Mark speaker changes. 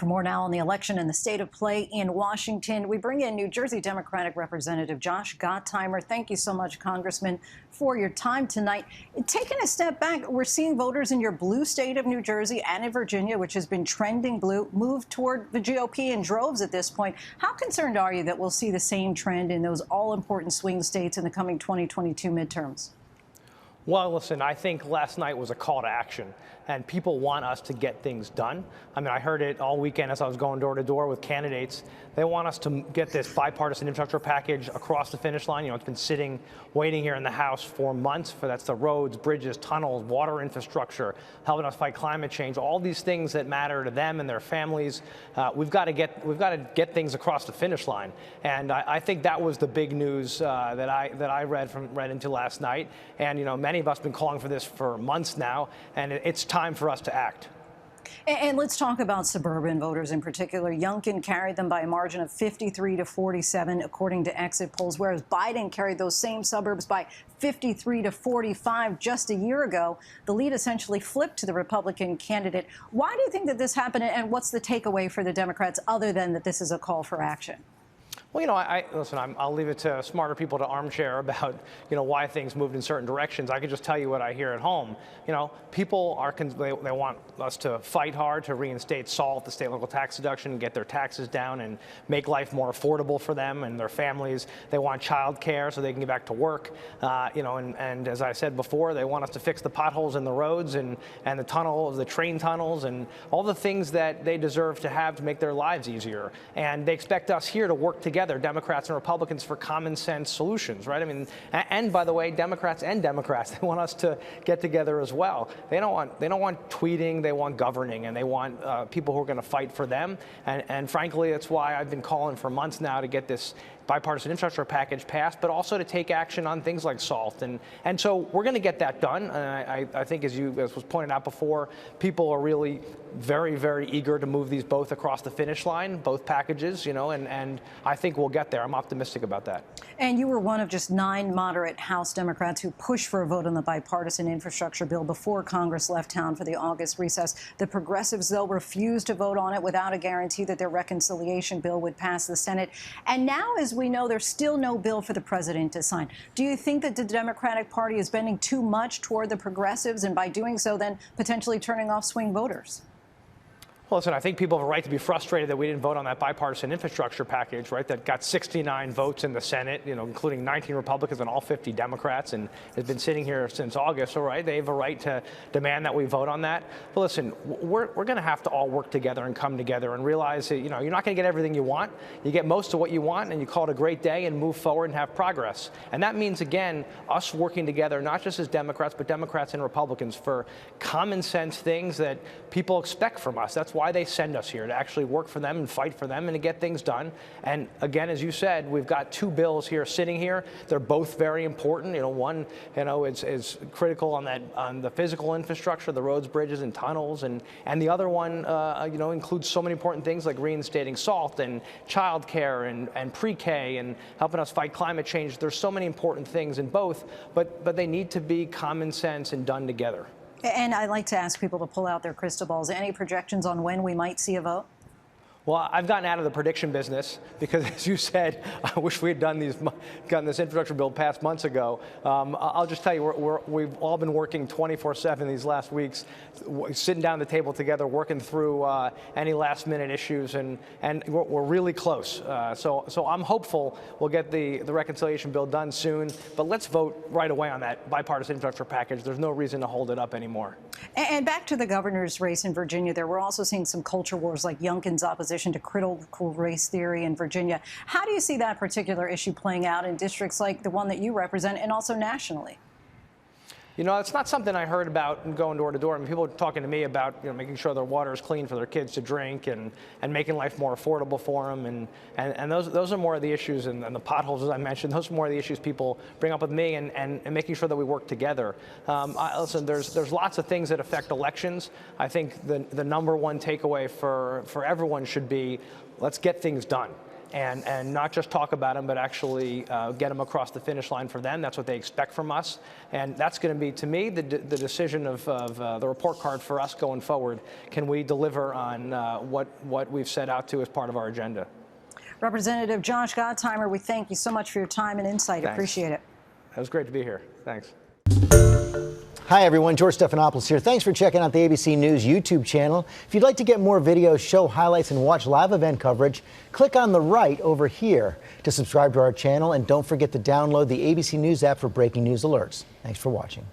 Speaker 1: For more now on the election and the state of play in Washington, we bring in New Jersey Democratic Representative Josh Gottheimer. Thank you so much, Congressman, for your time tonight. Taking a step back, we're seeing voters in your blue state of New Jersey and in Virginia, which has been trending blue, move toward the GOP in droves at this point. How concerned are you that we'll see the same trend in those all-important swing states in the coming 2022 midterms?
Speaker 2: Well, listen, I think last night was a call to action, and people want us to get things done. I mean, I heard it all weekend as I was going door to door with candidates. They want us to get this bipartisan infrastructure package across the finish line. You know, it's been sitting, waiting here in the House for months. That's the roads, bridges, tunnels, water infrastructure, helping us fight climate change, all these things that matter to them and their families. We've got to get things across the finish line, and I think that was the big news that I read into last night. And you know, many of us have been calling for this for months now, and it's time for us to act.
Speaker 1: And let's talk about suburban voters in particular. Youngkin carried them by a margin of 53 to 47, according to exit polls, whereas Biden carried those same suburbs by 53 to 45 just a year ago. The lead essentially flipped to the Republican candidate. Why do you think that this happened, and what's the takeaway for the Democrats other than that this is a call for action?
Speaker 2: Well, you know, listen, I'll leave it to smarter people to armchair about, you know, why things moved in certain directions. I can just tell you what I hear at home. You know, people they want us to fight hard to reinstate SALT, the state local tax deduction, and get their taxes down and make life more affordable for them and their families. They want child care so they can get back to work. You know, and as I said before, they want us to fix the potholes in the roads and the tunnels, the train tunnels, and all the things that they deserve to have to make their lives easier. And they expect us here to work together, Democrats and Republicans, for common sense solutions, right? I mean, and by the way, Democrats, they want us to get together as well. They don't want tweeting, they want governing, and they want people who are going to fight for them. And frankly, that's why I've been calling for months now to get this bipartisan infrastructure package passed, but also to take action on things like SALT. And so we're going to get that done. And I think, as was pointed out before, people are really very, very eager to move these both across the finish line, both packages, you know, and I think we'll get there. I'm optimistic about that.
Speaker 1: And you were one of just 9 moderate House Democrats who pushed for a vote on the bipartisan infrastructure bill before Congress left town for the August recess. The progressives, though, refused to vote on it without a guarantee that their reconciliation bill would pass the Senate. And now, as we know, there's still no bill for the president to sign. Do you think that the Democratic Party is bending too much toward the progressives, and by doing so, then potentially turning off swing voters?
Speaker 2: Well, listen, I think people have a right to be frustrated that we didn't vote on that bipartisan infrastructure package, right, that got 69 votes in the Senate, you know, including 19 Republicans and all 50 Democrats, and has been sitting here since August. So, right, they have a right to demand that we vote on that. But listen, we're going to have to all work together and come together and realize that, you know, you're not going to get everything you want. You get most of what you want, and you call it a great day and move forward and have progress. And that means, again, us working together, not just as Democrats, but Democrats and Republicans, for common sense things that people expect from us. That's why they send us here, to actually work for them and fight for them and to get things done. And again, as you said, we've got 2 bills here sitting here. They're both very important. You know, one, you know, is critical on the physical infrastructure, the roads, bridges, and tunnels, and the other one, you know, includes so many important things like reinstating SALT and child care and pre-K and helping us fight climate change. There's so many important things in both, but they need to be common sense and done together.
Speaker 1: And I like to ask people to pull out their crystal balls. Any projections on when we might see a vote?
Speaker 2: Well, I've gotten out of the prediction business because, as you said, I wish we had gotten this infrastructure bill passed months ago. I'll just tell you, we've all been working 24/7 these last weeks, sitting down at the table together, working through any last-minute issues, and we're really close. So I'm hopeful we'll get the reconciliation bill done soon. But let's vote right away on that bipartisan infrastructure package. There's no reason to hold it up anymore.
Speaker 1: And back to the governor's race in Virginia, there we're also seeing some culture wars, like Youngkin's opposition to critical race theory in Virginia. How do you see that particular issue playing out in districts like the one that you represent, and also nationally?
Speaker 2: You know, it's not something I heard about going door to door. I mean, people are talking to me about, you know, making sure their water is clean for their kids to drink and making life more affordable for them. And those are more of the issues, and the potholes, as I mentioned, those are more of the issues people bring up with me, and making sure that we work together. Listen, there's lots of things that affect elections. I think the number one takeaway for everyone should be, let's get things done. and not just talk about them, but actually get them across the finish line for them. That's what they expect from us. And that's going to be, to me, the decision of the report card for us going forward. Can we deliver on what we've set out to as part of our agenda?
Speaker 1: Representative Josh Gottheimer, we thank you so much for your time and insight.
Speaker 2: Thanks.
Speaker 1: Appreciate it.
Speaker 2: It was great to be here. Thanks.
Speaker 3: Hi, everyone. George Stephanopoulos here. Thanks for checking out the ABC News YouTube channel. If you'd like to get more videos, show highlights, and watch live event coverage, click on the right over here to subscribe to our channel. And don't forget to download the ABC News app for breaking news alerts. Thanks for watching.